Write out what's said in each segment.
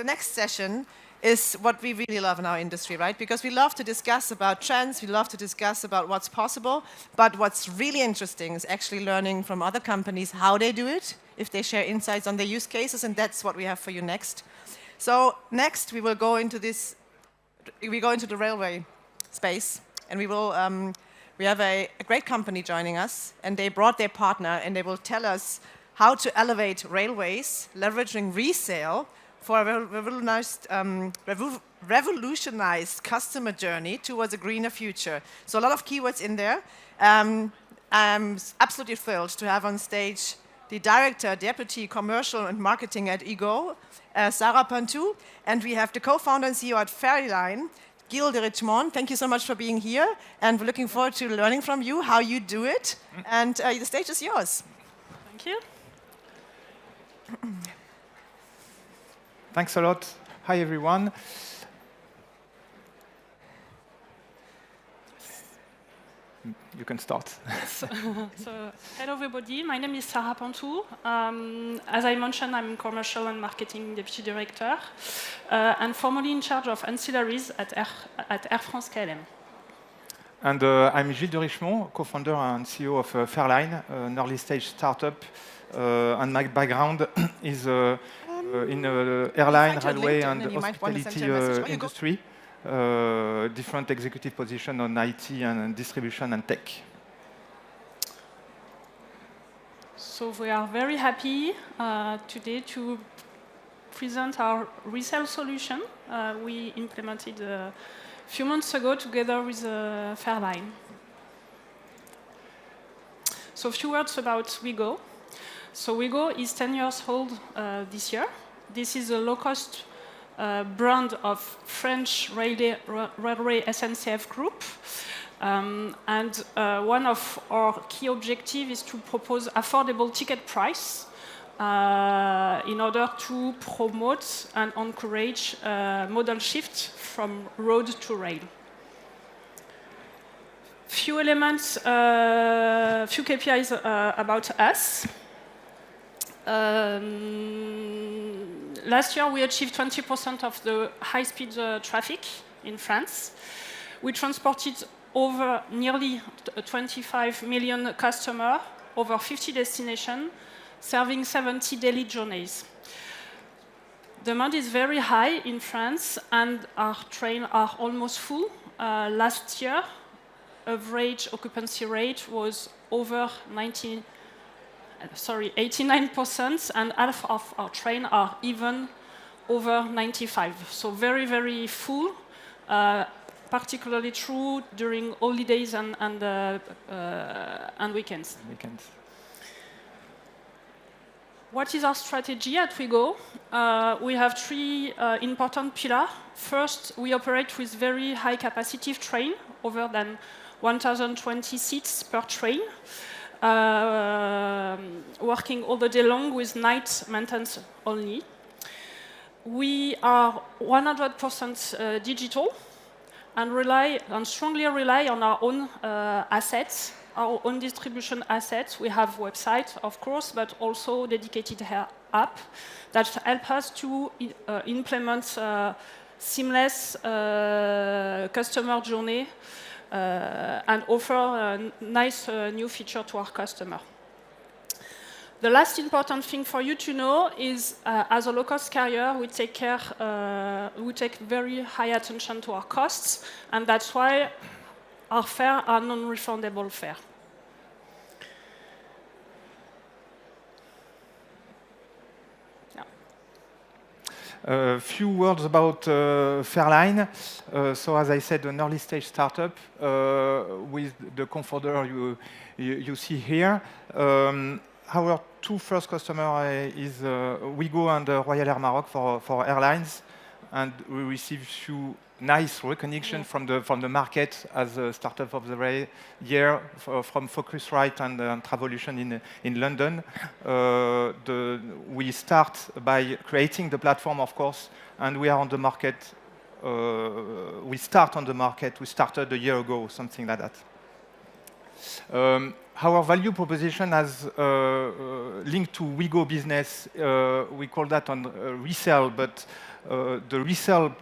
the next session is what we really love in our industry, right? Because we love to discuss about trends, we love to discuss about what's possible, but what's really interesting is actually learning from other companies how they do it, if they share insights on their use cases, and that's what we have for you next. So next we will go into the railway space, and we have a great company joining us, and they brought their partner, and they will tell us how to elevate railways, leveraging resale for a revolutionized customer journey towards a greener future. So a lot of keywords in there. I'm absolutely thrilled to have on stage the Director, Deputy Commercial and Marketing at Ouigo, Sarah Pantou, and we have the co-founder and CEO at Fairlyne, Gilles de Richmond. Thank you so much for being here, and we're looking forward to learning from you how you do it. And the stage is yours. Thank you. Thanks a lot. Hi, everyone. You can start. So, hello, everybody. My name is Sarah Pantou. As I mentioned, I'm Commercial and Marketing Deputy Director, and formerly in charge of ancillaries at Air France KLM. And I'm Gilles de Richmond, co-founder and CEO of Fairlyne, an early-stage startup. And my background is in airline, railway, and hospitality industry. Different executive position on IT and distribution and tech. So we are very happy today to present our resale solution we implemented a few months ago together with Fairlyne. So a few words about Ouigo. So Ouigo is 10 years old this year. This is a low-cost brand of French railway SNCF group. And one of our key objectives is to propose affordable ticket price in order to promote and encourage modal shift from road to rail. Few elements, few KPIs about us. Last year, we achieved 20% of the high-speed traffic in France. We transported over nearly 25 million customers, over 50 destinations, serving 70 daily journeys. Demand is very high in France, and our trains are almost full. Last year, average occupancy rate was over 89%, and half of our trains are even over 95%. So very, very full, particularly true during holidays and weekends. What is our strategy at Ouigo? We have three important pillars. First, we operate with very high capacity train, over than 1,020 seats per train. Working all the day long with night maintenance only. We are 100% digital and strongly rely on our own assets, our own distribution assets. We have website, of course, but also dedicated app that help us to implement seamless customer journey and offer a nice new feature to our customer. The last important thing for you to know is, as a low-cost carrier, we take very high attention to our costs, and that's why our fares are non-refundable fares. A few words about Fairlyne. So as I said, an early-stage startup with the co-founder you see here. Our two first customers is Ouigo and Royal Air Maroc for airlines, and we received few nice recognition from the market as a startup of the year from Focusrite and Travolution in London. We start by creating the platform, of course, and we are on the market. We start on the market. We started a year ago, something like that. Our value proposition has linked to Ouigo business. We call that on resell, but the resell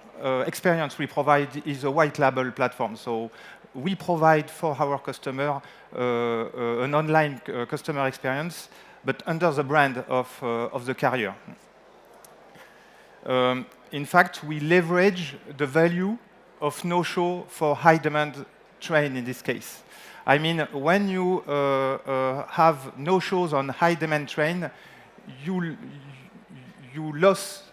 experience we provide is a white label platform. So we provide for our customer an online customer experience, but under the brand of the carrier. In fact, we leverage the value of no-show for high-demand train in this case. I mean, when you have no-shows on high-demand train, you lost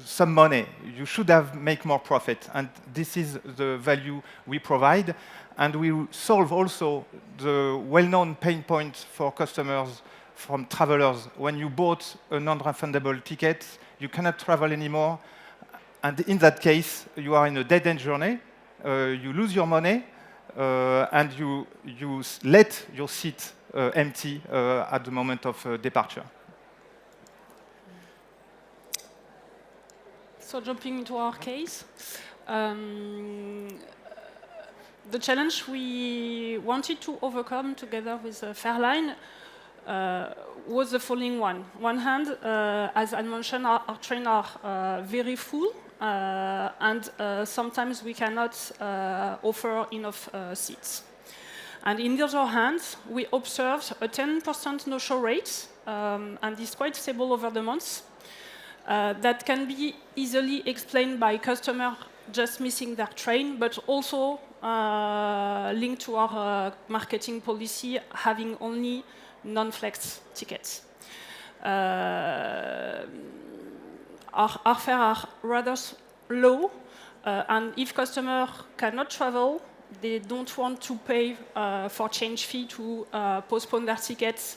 some money. You should have make more profit, and this is the value we provide. And we solve also the well-known pain point for customers from travelers. When you bought a non-refundable ticket, you cannot travel anymore, and in that case, you are in a dead-end journey. You lose your money, and you let your seat empty at the moment of departure. So jumping into our case, the challenge we wanted to overcome together with Fairlyne was the following one. One hand, as I mentioned, our trains are very full, and sometimes we cannot offer enough seats. And in the other hand, we observed a 10% no-show rate, and it's quite stable over the months. That can be easily explained by customers just missing their train, but also linked to our marketing policy, having only non-flex tickets. Our fares are rather low, and if customers cannot travel, they don't want to pay for change fee to postpone their tickets,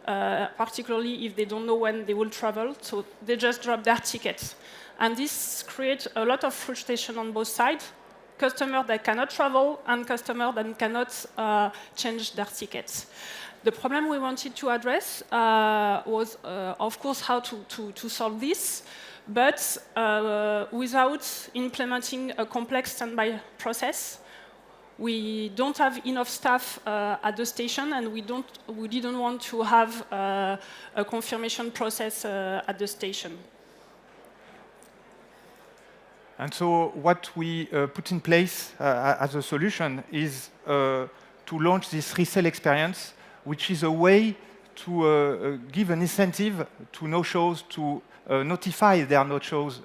particularly if they don't know when they will travel, so they just drop their tickets. And this creates a lot of frustration on both sides, customers that cannot travel and customers that cannot change their tickets. The problem we wanted to address was, of course, how to solve this, but without implementing a complex standby process. We don't have enough staff at the station, and we didn't want to have a confirmation process at the station. And so what we put in place as a solution is to launch this resale experience, which is a way to give an incentive to no-shows to notify their no-shows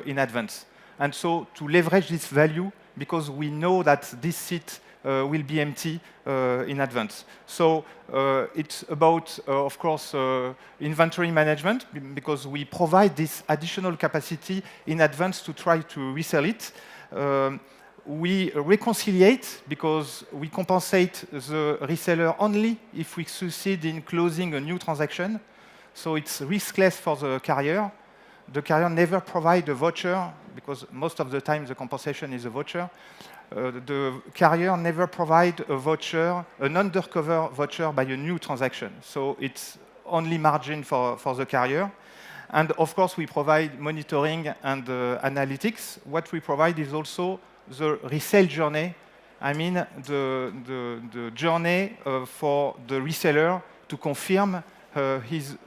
in advance. And so to leverage this value, because we know that this seat will be empty in advance. So it's about, of course, inventory management, because we provide this additional capacity in advance to try to resell it. We reconciliate, because we compensate the reseller only if we succeed in closing a new transaction. So it's riskless for the carrier. The carrier never provides a voucher, because most of the time the compensation is a voucher. The carrier never provides a voucher, an undercover voucher by a new transaction. So it's only margin for the carrier. And of course, we provide monitoring and analytics. What we provide is also the resale journey. I mean, the journey for the reseller to confirm his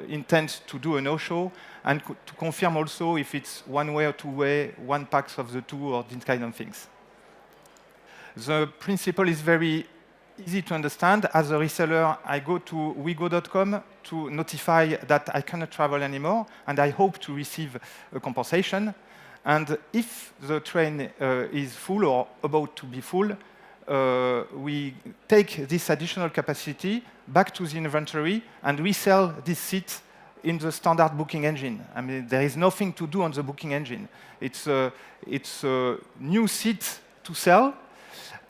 intent to do a no-show, and to confirm also if it's one-way or two-way, one pax of the two, or these kind of things. The principle is very easy to understand. As a reseller, I go to ouigo.com to notify that I cannot travel anymore, and I hope to receive a compensation. And if the train is full or about to be full, we take this additional capacity back to the inventory and resell this seat in the standard booking engine. I mean, there is nothing to do on the booking engine. It's a new seat to sell,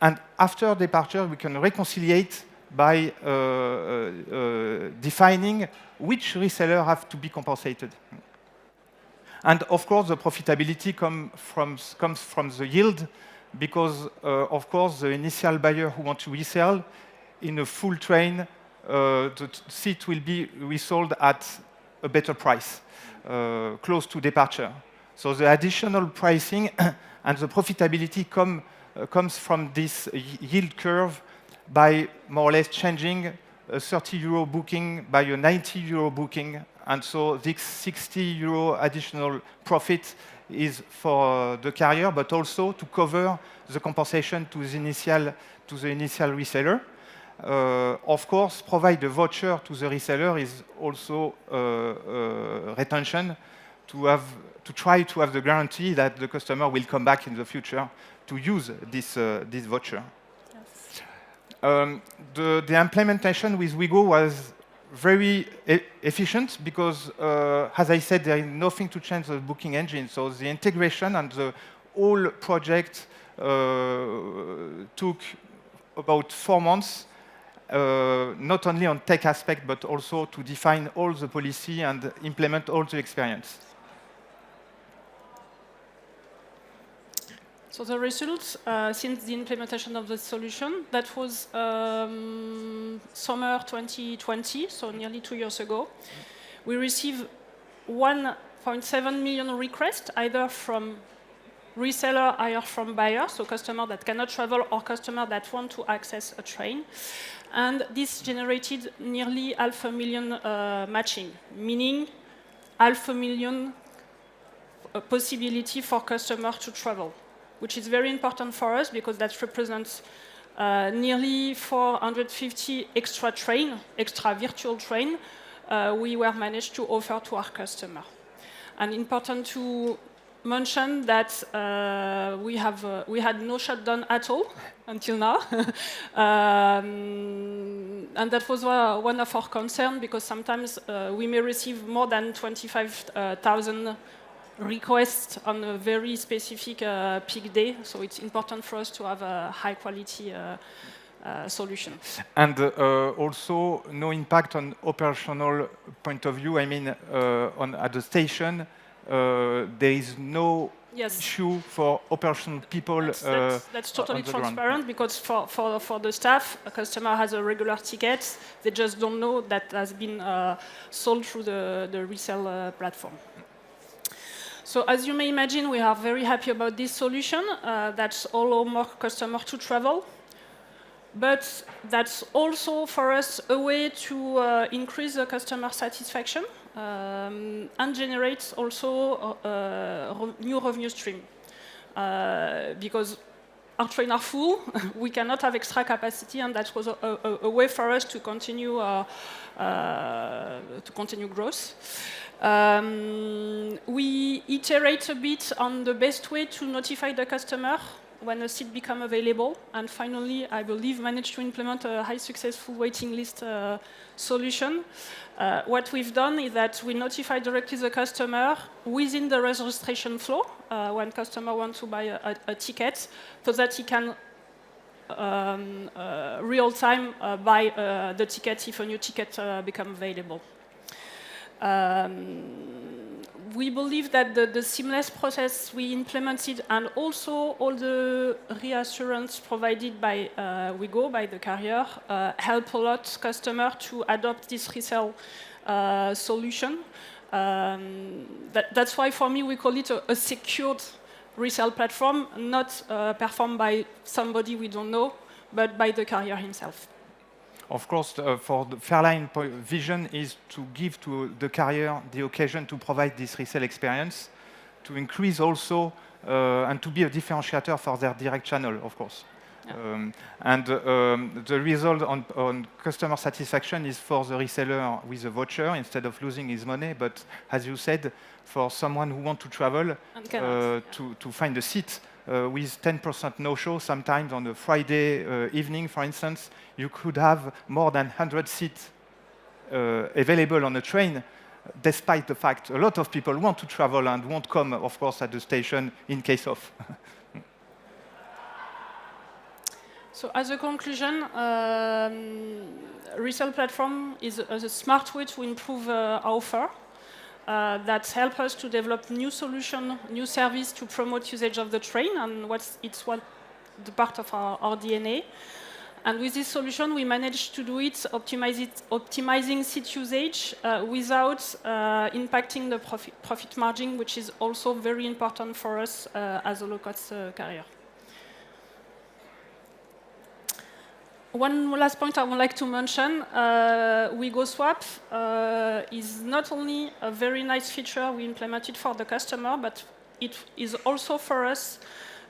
and after departure, we can reconciliate by defining which reseller have to be compensated. And of course, the profitability comes from the yield, because of course, the initial buyer who wants to resell in a full train, the seat will be resold at a better price, close to departure. So the additional pricing and the profitability comes from this yield curve by more or less changing a 30 euro booking by a 90 euro booking. And so this 60 euro additional profit is for the carrier, but also to cover the compensation to the initial reseller. Of course, provide a voucher to the reseller is also retention to try to have the guarantee that the customer will come back in the future to use this voucher. Yes. The implementation with Ouigo was very efficient because, as I said, there is nothing to change the booking engine. So the integration and the whole project took about 4 months, not only on tech aspect, but also to define all the policy and implement all the experience. So the results since the implementation of the solution, that was summer 2020, so nearly 2 years ago. We received 1.7 million requests, either from reseller, either from buyer, so customer that cannot travel or customer that want to access a train. And this generated nearly 500,000 matching, meaning 500,000 possibility for customer to travel, which is very important for us because that represents nearly 450 extra virtual train we were managed to offer to our customer. And important to mention that we had no shutdown at all until now. And that was one of our concerns because sometimes we may receive more than 25,000 requests on a very specific peak day, so it's important for us to have a high quality solution. And also no impact on operational point of view. I mean, at the station, there is no issue for operational people. That's totally transparent because for the staff, a customer has a regular ticket. They just don't know that has been sold through the resale platform. So as you may imagine, we are very happy about this solution. That's allow more customers to travel. But that's also for us a way to increase the customer satisfaction and generate also new revenue stream. Because our trains are full, we cannot have extra capacity, and that was a way for us to continue growth. We iterate a bit on the best way to notify the customer when a seat becomes available, and finally, I believe, managed to implement a high successful waiting list solution. What we've done is that we notify directly the customer within the registration flow when customer wants to buy a ticket, so that he can real time buy the ticket if a new ticket becomes available. We believe that the seamless process we implemented and also all the reassurance provided by Ouigo, by the carrier, help a lot customers to adopt this resale solution. That's why for me we call it a secured resale platform, not performed by somebody we don't know, but by the carrier himself. Of course, for the Fairlyne vision is to give to the carrier the occasion to provide this resale experience, to increase also and to be a differentiator for their direct channel, of course. Yeah. The result on customer satisfaction is for the reseller with a voucher instead of losing his money, but as you said, for someone who wants to travel, to find a seat, with 10% no-show, sometimes on a Friday evening, for instance, you could have more than 100 seats available on a train, despite the fact a lot of people want to travel and won't come, of course, at the station in case of. So as a conclusion, resale platform is a smart way to improve our offer. That helps us to develop new solution, new service to promote usage of the train, and it's the part of our DNA. And with this solution, we managed to do it, optimizing seat usage without impacting the profit margin, which is also very important for us as a low-cost carrier. One last point I would like to mention, Ouigo Swap is not only a very nice feature we implemented for the customer, but it is also for us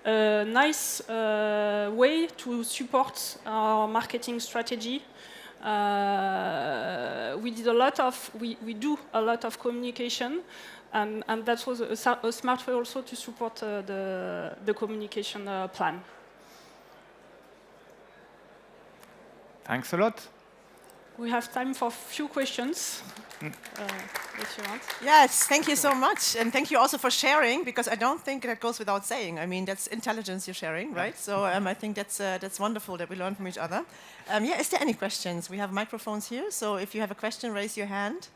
a nice way to support our marketing strategy. We do a lot of communication, and that was a smart way also to support the communication plan. Thanks a lot. We have time for a few questions, if you want. Yes, thank you so much. And thank you also for sharing, because I don't think that goes without saying. I mean, that's intelligence you're sharing, right? So I think that's wonderful that we learn from each other. Yeah, is there any questions? We have microphones here, so if you have a question, raise your hand.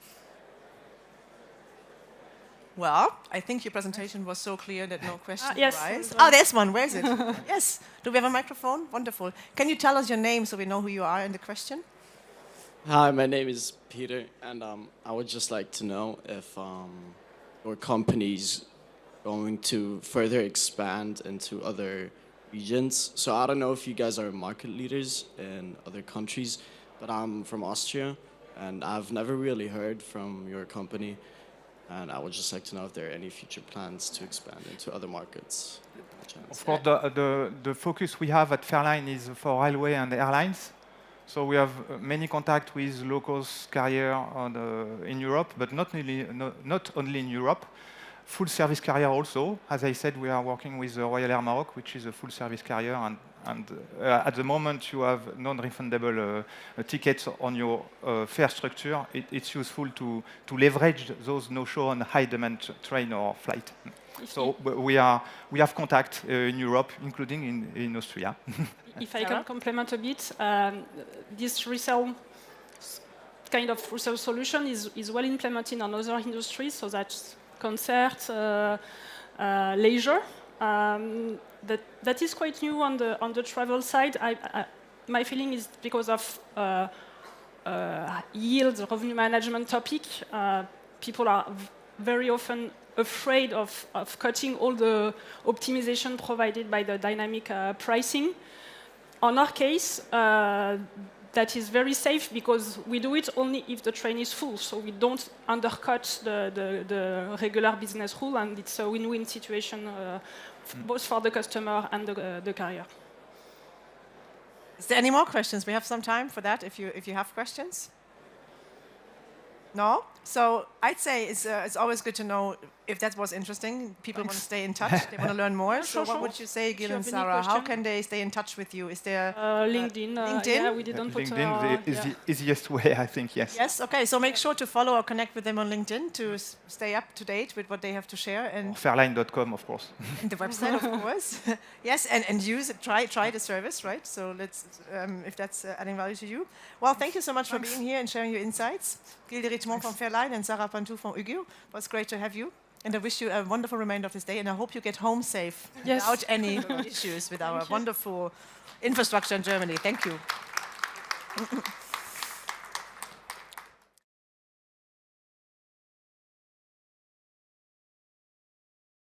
Well, I think your presentation was so clear that no questions yes, arise. Oh, there's one. Where is it? Yes. Do we have a microphone? Wonderful. Can you tell us your name so we know who you are in the question? Hi, my name is Peter, and I would just like to know if your company's going to further expand into other regions. So I don't know if you guys are market leaders in other countries, but I'm from Austria, and I've never really heard from your company. And I would just like to know if there are any future plans to expand into other markets. Of course, the focus we have at Fairlyne is for railway and airlines. So we have many contact with low-cost carrier in Europe, but not only in Europe. Full service carrier also. As I said, we are working with Royal Air Maroc, which is a full service carrier, and at the moment you have non-refundable tickets on your fare structure. It's useful to leverage those no-show on high-demand train or flight. So we have contact in Europe, including in Austria. If I can complement a bit, this resale kind of resale solution is well implemented in other industries, so that's concert, leisure. That is quite new on the travel side. My feeling is because of yield, revenue management topic. People are very often afraid of cutting all the optimization provided by the dynamic pricing. On our case, that is very safe because we do it only if the train is full, so we don't undercut the regular business rule, and it's a win-win situation both for the customer and the carrier. Is there any more questions? We have some time for that if you have questions. No? So I'd say it's always good to know if that was interesting. People want to stay in touch. They want to learn more. So what would you say, Gil and Sarah? How can they stay in touch with you? Is there LinkedIn? LinkedIn? Yeah, we didn't put LinkedIn is the easiest way, I think, yes. Yes, okay. So make sure to follow or connect with them on LinkedIn to stay up to date with what they have to share. And Fairlyne.com, of course. and the website, of course. Yes, and use it. Try the service, right? So let's, if that's adding value to you. Well, thank you so much for being here and sharing your insights. Gil de Richemont from Fairlyne and Sarah Pantou from Ouigo. It was great to have you. And I wish you a wonderful remainder of this day, and I hope you get home safe without any issues with our wonderful infrastructure in Germany. Thank you.